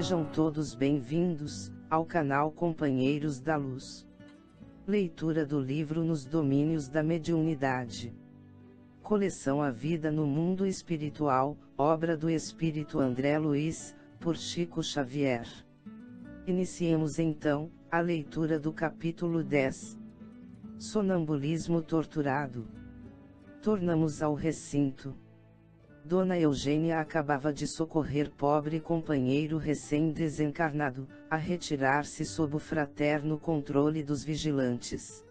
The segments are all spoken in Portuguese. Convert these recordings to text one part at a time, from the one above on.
Sejam todos bem-vindos ao canal Companheiros da Luz. Leitura do livro Nos Domínios da Mediunidade. Coleção A Vida no Mundo Espiritual, obra do Espírito André Luiz, por Chico Xavier. Iniciemos então a leitura do capítulo 10. Sonambulismo torturado. Tornamos ao recinto. Dona Eugênia acabava de socorrer pobre companheiro recém-desencarnado, a retirar-se sob o fraterno controle dos vigilantes.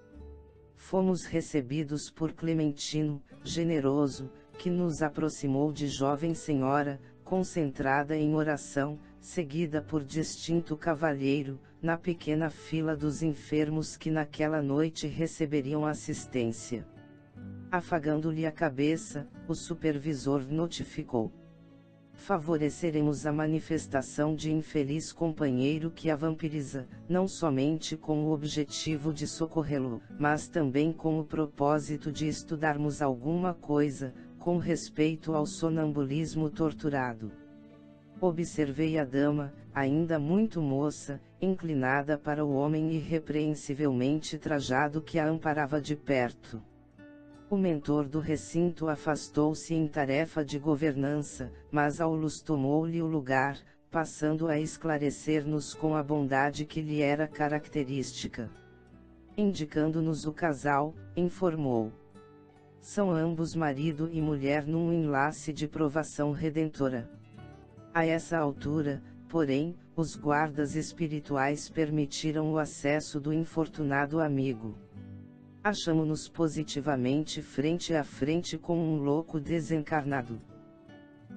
Fomos recebidos por Clementino, generoso, que nos aproximou de jovem senhora, concentrada em oração, seguida por distinto cavalheiro, na pequena fila dos enfermos que naquela noite receberiam assistência. Afagando-lhe a cabeça, o supervisor notificou: favoreceremos a manifestação de infeliz companheiro que a vampiriza, não somente com o objetivo de socorrê-lo, mas também com o propósito de estudarmos alguma coisa, com respeito ao sonambulismo torturado. Observei a dama, ainda muito moça, inclinada para o homem irrepreensivelmente trajado que a amparava de perto. O mentor do recinto afastou-se em tarefa de governança, mas Aulus tomou-lhe o lugar, passando a esclarecer-nos com a bondade que lhe era característica. Indicando-nos o casal, informou: são ambos marido e mulher num enlace de provação redentora. A essa altura, porém, os guardas espirituais permitiram o acesso do infortunado amigo. Achamo-nos positivamente frente a frente com um louco desencarnado.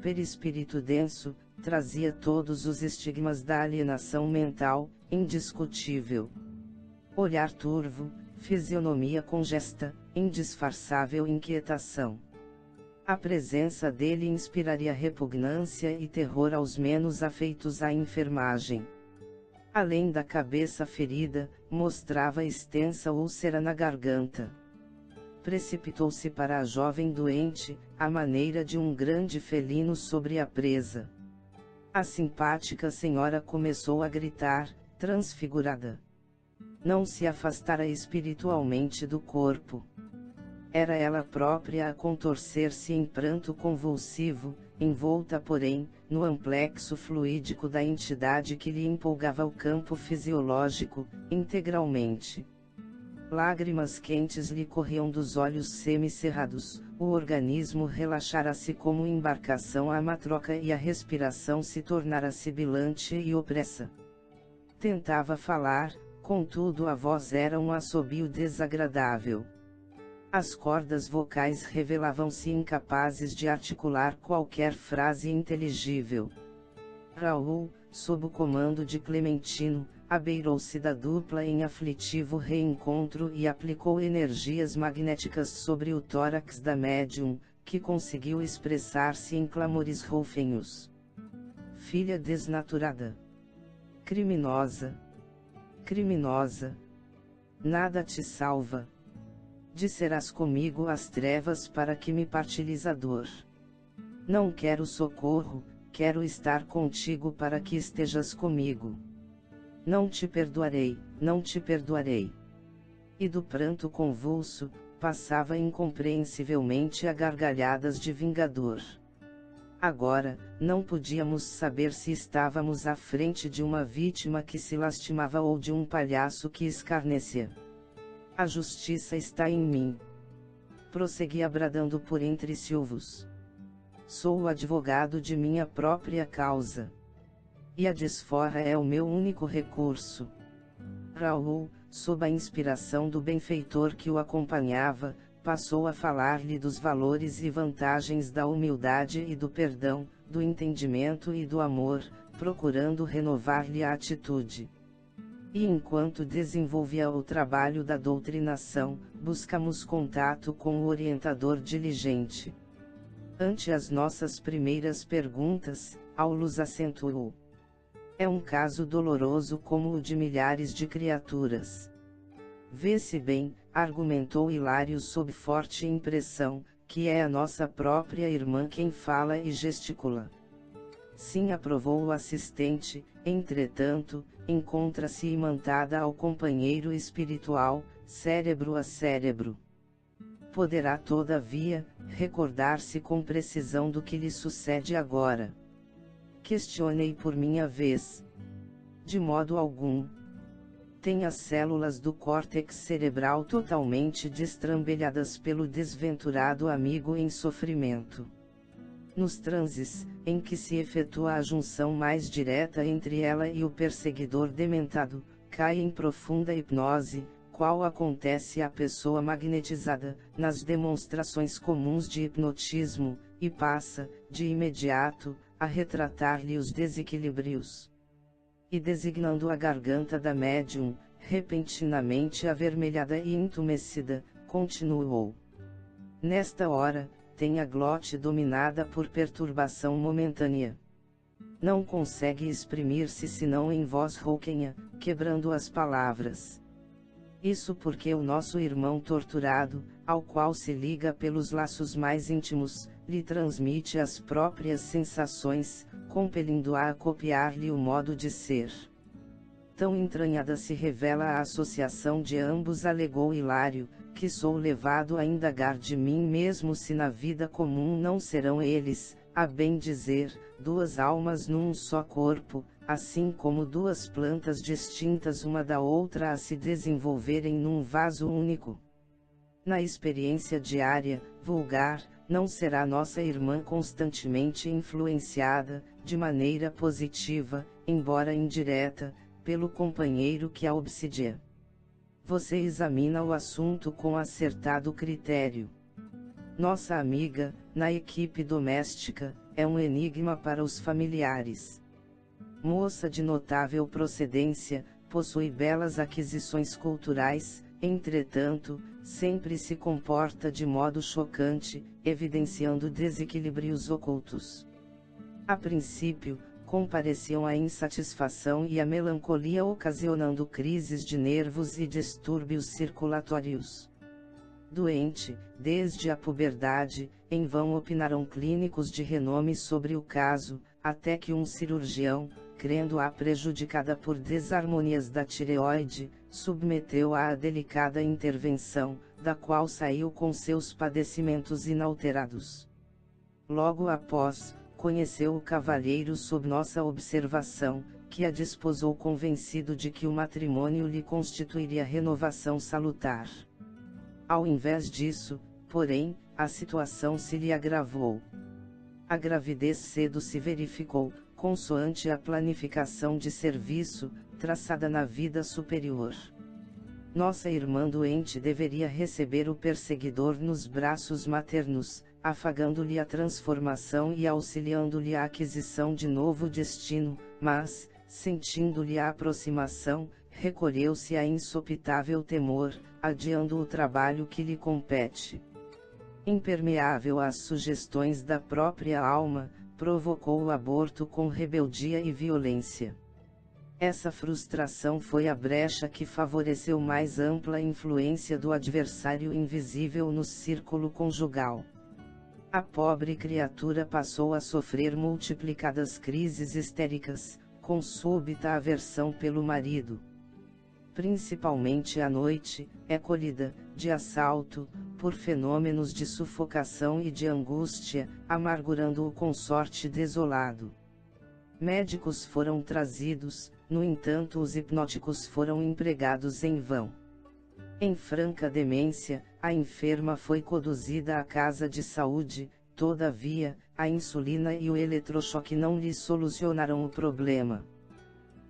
Perispírito denso, trazia todos os estigmas da alienação mental, indiscutível. Olhar turvo, fisionomia congesta, indisfarçável inquietação. A presença dele inspiraria repugnância e terror aos menos afeitos à enfermagem. Além da cabeça ferida, mostrava extensa úlcera na garganta. Precipitou-se para a jovem doente, à maneira de um grande felino sobre a presa. A simpática senhora começou a gritar, transfigurada. Não se afastara espiritualmente do corpo. Era ela própria a contorcer-se em pranto convulsivo, envolta porém, no amplexo fluídico da entidade que lhe empolgava o campo fisiológico, integralmente. Lágrimas quentes lhe corriam dos olhos semicerrados, o organismo relaxara-se como embarcação à matroca e a respiração se tornara sibilante e opressa. Tentava falar, contudo a voz era um assobio desagradável. As cordas vocais revelavam-se incapazes de articular qualquer frase inteligível. Raul, sob o comando de Clementino, abeirou-se da dupla em aflitivo reencontro e aplicou energias magnéticas sobre o tórax da médium, que conseguiu expressar-se em clamores roufinhos. Filha desnaturada. Criminosa. Criminosa. Nada te salva. Descerás comigo às trevas para que me partilhes a dor. Não quero socorro, quero estar contigo para que estejas comigo. Não te perdoarei, não te perdoarei. E do pranto convulso, passava incompreensivelmente a gargalhadas de vingador. Agora, não podíamos saber se estávamos à frente de uma vítima que se lastimava ou de um palhaço que escarnecia. A justiça está em mim. Prosseguia bradando por entre silvos. Sou o advogado de minha própria causa. E a desforra é o meu único recurso. Raul, sob a inspiração do benfeitor que o acompanhava, passou a falar-lhe dos valores e vantagens da humildade e do perdão, do entendimento e do amor, procurando renovar-lhe a atitude. E enquanto desenvolvia o trabalho da doutrinação, buscamos contato com o orientador diligente. Ante as nossas primeiras perguntas, Aulus acentuou: é um caso doloroso como o de milhares de criaturas. Vê-se bem, argumentou Hilário sob forte impressão, que é a nossa própria irmã quem fala e gesticula. Sim, aprovou o assistente, entretanto, encontra-se imantada ao companheiro espiritual, cérebro a cérebro. Poderá, todavia, recordar-se com precisão do que lhe sucede agora? Questionei por minha vez. De modo algum. Tem as células do córtex cerebral totalmente destrambelhadas pelo desventurado amigo em sofrimento. Nos transes, em que se efetua a junção mais direta entre ela e o perseguidor dementado, cai em profunda hipnose, qual acontece à pessoa magnetizada, nas demonstrações comuns de hipnotismo, e passa, de imediato, a retratar-lhe os desequilíbrios. E designando a garganta da médium, repentinamente avermelhada e entumecida, continuou. Nesta hora, tem a glote dominada por perturbação momentânea. Não consegue exprimir-se senão em voz rouquenha, quebrando as palavras. Isso porque o nosso irmão torturado, ao qual se liga pelos laços mais íntimos, lhe transmite as próprias sensações, compelindo-a a copiar-lhe o modo de ser. Tão entranhada se revela a associação de ambos, alegou Hilário, que sou levado a indagar de mim mesmo se na vida comum não serão eles, a bem dizer, duas almas num só corpo, assim como duas plantas distintas uma da outra a se desenvolverem num vaso único. Na experiência diária, vulgar, não será nossa irmã constantemente influenciada, de maneira positiva, embora indireta, pelo companheiro que a obsidia. Você examina o assunto com acertado critério. Nossa amiga, na equipe doméstica, é um enigma para os familiares. Moça de notável procedência, possui belas aquisições culturais, entretanto, sempre se comporta de modo chocante, evidenciando desequilíbrios ocultos. A princípio, compareciam a insatisfação e a melancolia ocasionando crises de nervos e distúrbios circulatórios. Doente, desde a puberdade, em vão opinaram clínicos de renome sobre o caso, até que um cirurgião, crendo-a prejudicada por desarmonias da tireoide, submeteu-a a delicada intervenção, da qual saiu com seus padecimentos inalterados. Logo após, conheceu o cavalheiro sob nossa observação, que a desposou convencido de que o matrimônio lhe constituiria renovação salutar. Ao invés disso, porém, a situação se lhe agravou. A gravidez cedo se verificou, consoante a planificação de serviço, traçada na vida superior. Nossa irmã doente deveria receber o perseguidor nos braços maternos, afagando-lhe a transformação e auxiliando-lhe a aquisição de novo destino, mas, sentindo-lhe a aproximação, recolheu-se a insopitável temor, adiando o trabalho que lhe compete. Impermeável às sugestões da própria alma, provocou o aborto com rebeldia e violência. Essa frustração foi a brecha que favoreceu mais ampla influência do adversário invisível no círculo conjugal. A pobre criatura passou a sofrer multiplicadas crises histéricas, com súbita aversão pelo marido. Principalmente à noite, é colhida, de assalto, por fenômenos de sufocação e de angústia, amargurando o consorte desolado. Médicos foram trazidos, no entanto os hipnóticos foram empregados em vão. Em franca demência, a enferma foi conduzida à casa de saúde, todavia, a insulina e o eletrochoque não lhe solucionaram o problema.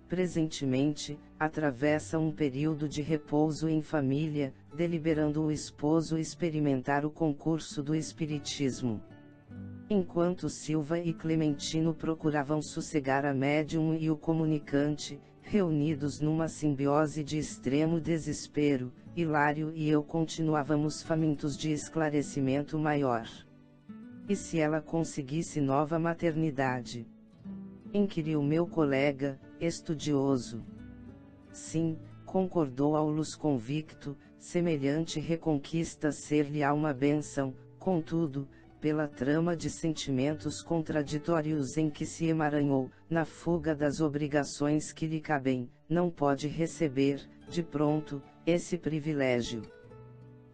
Presentemente, atravessa um período de repouso em família, deliberando o esposo experimentar o concurso do espiritismo. Enquanto Silva e Clementino procuravam sossegar a médium e o comunicante, reunidos numa simbiose de extremo desespero, Hilário e eu continuávamos famintos de esclarecimento maior. E se ela conseguisse nova maternidade? Inquiriu meu colega, estudioso. Sim, concordou Aulus convicto, semelhante reconquista ser-lhe-á uma bênção, contudo, pela trama de sentimentos contraditórios em que se emaranhou, na fuga das obrigações que lhe cabem, não pode receber, de pronto, esse privilégio.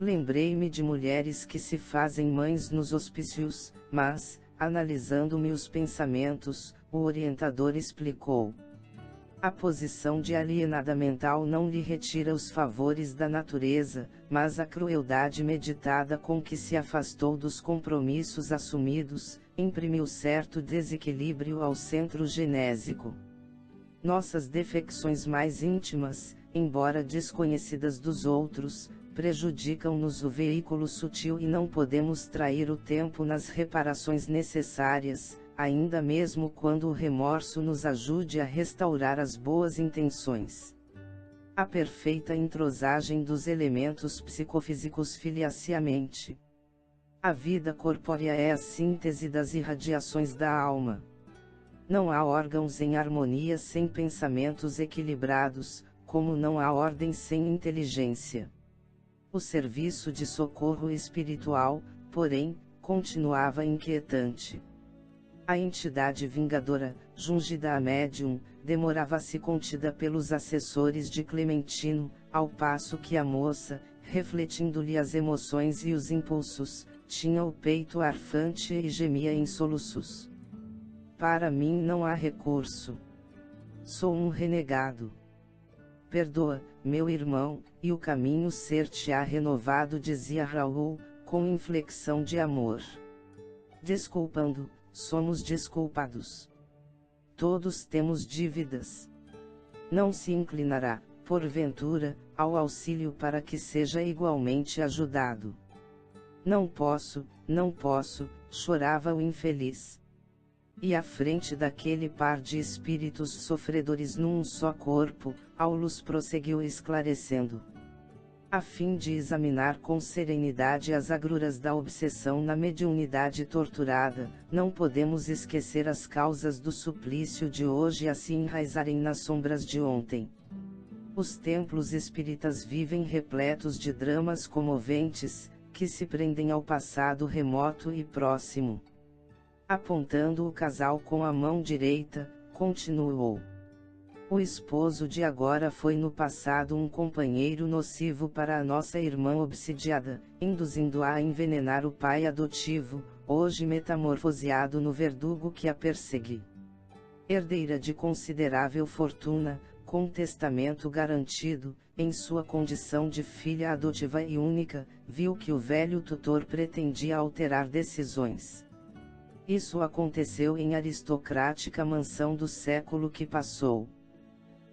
Lembrei-me de mulheres que se fazem mães nos hospícios, mas, analisando-me os pensamentos, o orientador explicou. A posição de alienada mental não lhe retira os favores da natureza, mas a crueldade meditada com que se afastou dos compromissos assumidos, imprimiu certo desequilíbrio ao centro genésico. Nossas defecções mais íntimas, embora desconhecidas dos outros, prejudicam-nos o veículo sutil e não podemos trair o tempo nas reparações necessárias, ainda mesmo quando o remorso nos ajude a restaurar as boas intenções. A perfeita entrosagem dos elementos psicofísicos filia-se à mente. A vida corpórea é a síntese das irradiações da alma. Não há órgãos em harmonia sem pensamentos equilibrados, como não há ordem sem inteligência. O serviço de socorro espiritual, porém, continuava inquietante. A entidade vingadora, jungida a médium, demorava-se contida pelos assessores de Clementino, ao passo que a moça, refletindo-lhe as emoções e os impulsos, tinha o peito arfante e gemia em soluços. Para mim não há recurso. Sou um renegado. Perdoa, meu irmão, e o caminho ser-te-á renovado, dizia Raul, com inflexão de amor. Desculpando, somos desculpados. Todos temos dívidas. Não se inclinará, porventura, ao auxílio para que seja igualmente ajudado. Não posso, chorava o infeliz. E à frente daquele par de espíritos sofredores num só corpo, Aulus prosseguiu esclarecendo. A fim de examinar com serenidade as agruras da obsessão na mediunidade torturada, não podemos esquecer as causas do suplício de hoje a se enraizarem nas sombras de ontem. Os templos espíritas vivem repletos de dramas comoventes, que se prendem ao passado remoto e próximo. Apontando o casal com a mão direita, continuou. O esposo de agora foi no passado um companheiro nocivo para a nossa irmã obsidiada, induzindo-a a envenenar o pai adotivo, hoje metamorfoseado no verdugo que a persegue. Herdeira de considerável fortuna, com testamento garantido, em sua condição de filha adotiva e única, viu que o velho tutor pretendia alterar decisões. Isso aconteceu em aristocrática mansão do século que passou.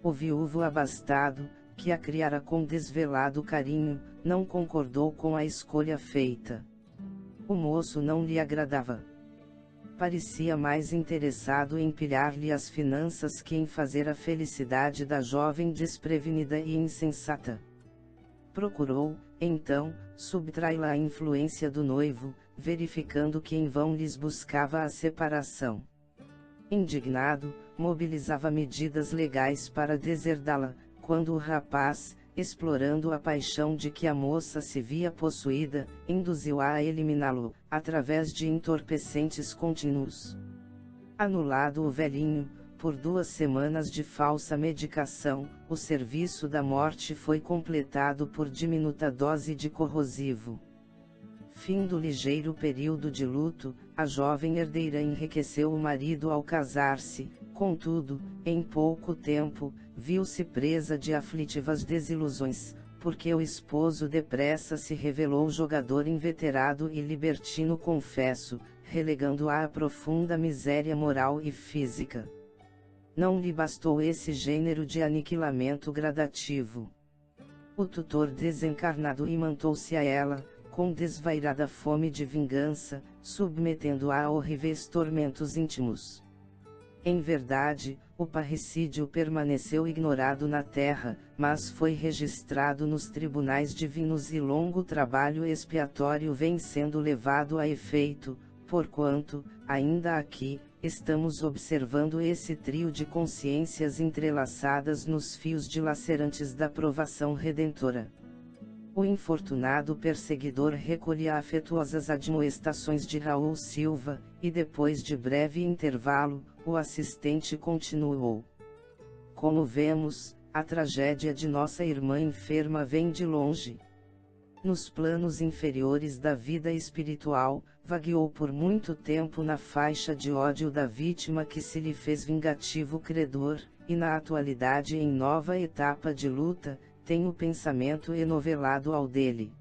O viúvo abastado, que a criara com desvelado carinho, não concordou com a escolha feita. O moço não lhe agradava. Parecia mais interessado em pilhar-lhe as finanças que em fazer a felicidade da jovem desprevenida e insensata. Procurou, então, subtrai-la à influência do noivo, verificando que em vão lhes buscava a separação. Indignado, mobilizava medidas legais para deserdá-la, quando o rapaz, explorando a paixão de que a moça se via possuída, induziu-a a eliminá-lo, através de entorpecentes contínuos. Anulado o velhinho, por 2 semanas de falsa medicação, o serviço da morte foi completado por diminuta dose de corrosivo. Fim do ligeiro período de luto, a jovem herdeira enriqueceu o marido ao casar-se, contudo, em pouco tempo, viu-se presa de aflitivas desilusões, porque o esposo depressa se revelou jogador inveterado e libertino confesso, relegando-a à profunda miséria moral e física. Não lhe bastou esse gênero de aniquilamento gradativo. O tutor desencarnado imantou-se a ela, com desvairada fome de vingança, submetendo-a a horríveis tormentos íntimos. Em verdade, o parricídio permaneceu ignorado na terra, mas foi registrado nos tribunais divinos e longo trabalho expiatório vem sendo levado a efeito, porquanto, ainda aqui, estamos observando esse trio de consciências entrelaçadas nos fios dilacerantes da provação redentora. O infortunado perseguidor recolhia afetuosas admoestações de Raul Silva, e depois de breve intervalo, o assistente continuou. Como vemos, a tragédia de nossa irmã enferma vem de longe. Nos planos inferiores da vida espiritual, vagueou por muito tempo na faixa de ódio da vítima que se lhe fez vingativo credor, e na atualidade em nova etapa de luta, tem o pensamento enovelado ao dele.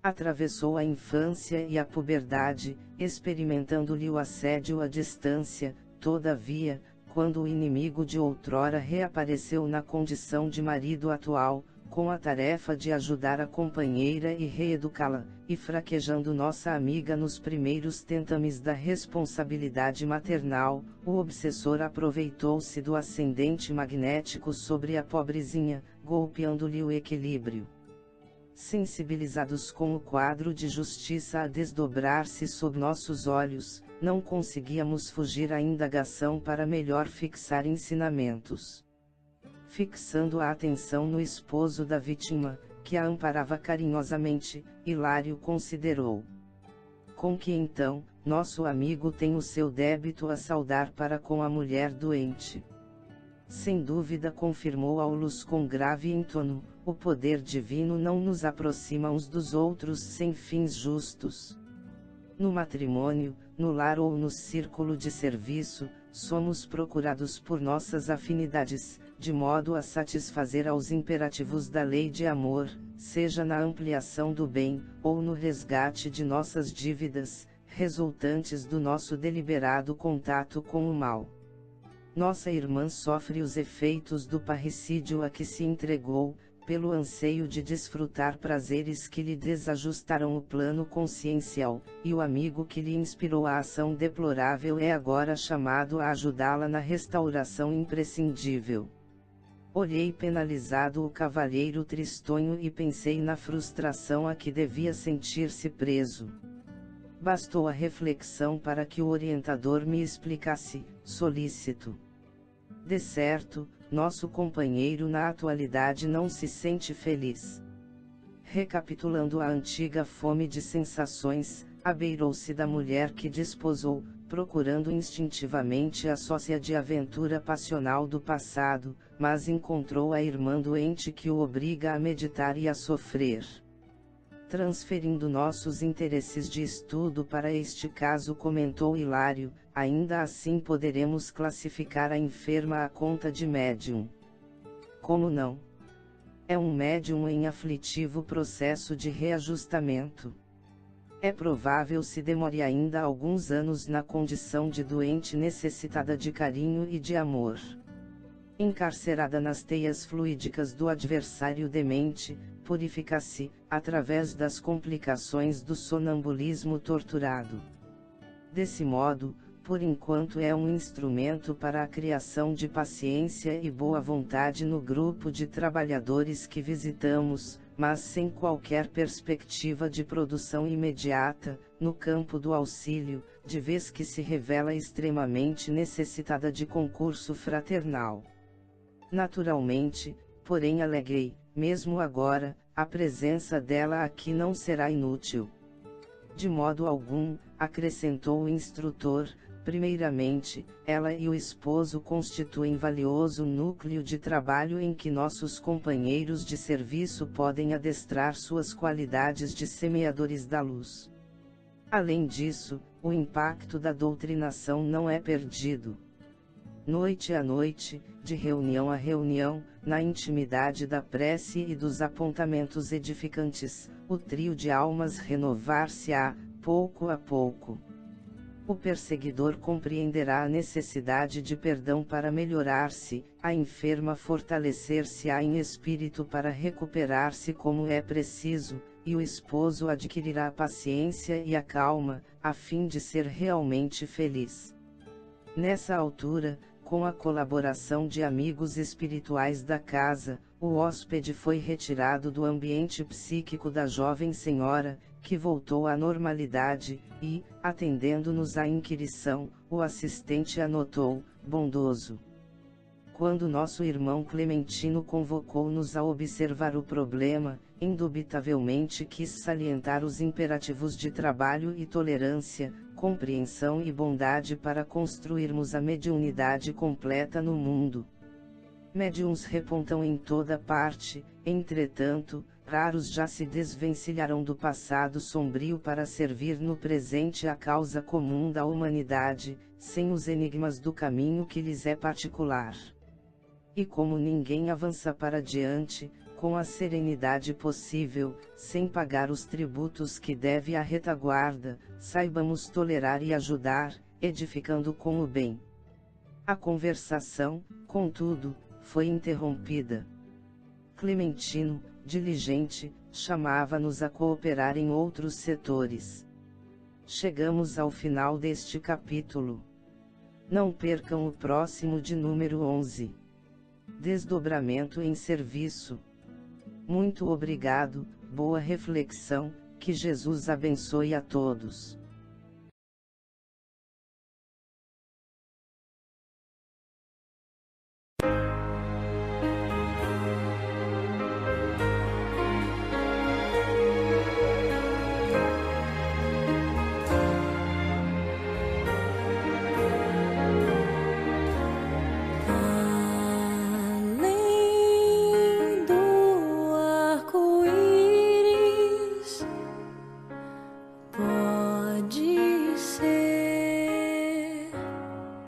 Atravessou a infância e a puberdade, experimentando-lhe o assédio à distância, todavia, quando o inimigo de outrora reapareceu na condição de marido atual, com a tarefa de ajudar a companheira e reeducá-la, e fraquejando nossa amiga nos primeiros tentames da responsabilidade maternal, o obsessor aproveitou-se do ascendente magnético sobre a pobrezinha, golpeando-lhe o equilíbrio. Sensibilizados com o quadro de justiça a desdobrar-se sob nossos olhos, não conseguíamos fugir à indagação para melhor fixar ensinamentos. Fixando a atenção no esposo da vítima, que a amparava carinhosamente, Hilário considerou: com que então, nosso amigo tem o seu débito a saldar para com a mulher doente. Sem dúvida, confirmou Aulus com grave entono, o poder divino não nos aproxima uns dos outros sem fins justos. No matrimônio, no lar ou no círculo de serviço, somos procurados por nossas afinidades, de modo a satisfazer aos imperativos da lei de amor, seja na ampliação do bem, ou no resgate de nossas dívidas, resultantes do nosso deliberado contato com o mal. Nossa irmã sofre os efeitos do parricídio a que se entregou, pelo anseio de desfrutar prazeres que lhe desajustaram o plano consciencial, e o amigo que lhe inspirou a ação deplorável é agora chamado a ajudá-la na restauração imprescindível. Olhei penalizado o cavalheiro tristonho e pensei na frustração a que devia sentir-se preso. Bastou a reflexão para que o orientador me explicasse, solícito. De certo, nosso companheiro na atualidade não se sente feliz. Recapitulando a antiga fome de sensações, abeirou-se da mulher que desposou, procurando instintivamente a sócia de aventura passional do passado, mas encontrou a irmã doente que o obriga a meditar e a sofrer. Transferindo nossos interesses de estudo para este caso, comentou Hilário, ainda assim poderemos classificar a enferma à conta de médium. Como não? É um médium em aflitivo processo de reajustamento. É provável se demore ainda alguns anos na condição de doente necessitada de carinho e de amor. Encarcerada nas teias fluídicas do adversário demente, purifica-se, através das complicações do sonambulismo torturado. Desse modo, por enquanto é um instrumento para a criação de paciência e boa vontade no grupo de trabalhadores que visitamos, mas sem qualquer perspectiva de produção imediata, no campo do auxílio, de vez que se revela extremamente necessitada de concurso fraternal. Naturalmente, porém aleguei, mesmo agora, a presença dela aqui não será inútil. De modo algum, acrescentou o instrutor, primeiramente, ela e o esposo constituem valioso núcleo de trabalho em que nossos companheiros de serviço podem adestrar suas qualidades de semeadores da luz. Além disso, o impacto da doutrinação não é perdido. Noite a noite, de reunião a reunião, na intimidade da prece e dos apontamentos edificantes, o trio de almas renovar-se-á, pouco a pouco. O perseguidor compreenderá a necessidade de perdão para melhorar-se, a enferma fortalecer-se-á em espírito para recuperar-se como é preciso, e o esposo adquirirá a paciência e a calma, a fim de ser realmente feliz. Nessa altura, com a colaboração de amigos espirituais da casa, o hóspede foi retirado do ambiente psíquico da jovem senhora, que voltou à normalidade, e, atendendo-nos à inquirição, o assistente anotou, bondoso. quando nosso irmão Clementino convocou-nos a observar o problema, indubitavelmente quis salientar os imperativos de trabalho e tolerância, compreensão e bondade para construirmos a mediunidade completa no mundo. Médiuns repontam em toda parte, entretanto, raros já se desvencilharam do passado sombrio para servir no presente a causa comum da humanidade, sem os enigmas do caminho que lhes é particular. E como ninguém avança para diante, com a serenidade possível, sem pagar os tributos que deve à retaguarda, saibamos tolerar e ajudar, edificando com o bem. A conversação, contudo, foi interrompida. Clementino, diligente, chamava-nos a cooperar em outros setores. Chegamos ao final deste capítulo. Não percam o próximo de número 11. Desdobramento em serviço. Muito obrigado, boa reflexão, que Jesus abençoe a todos.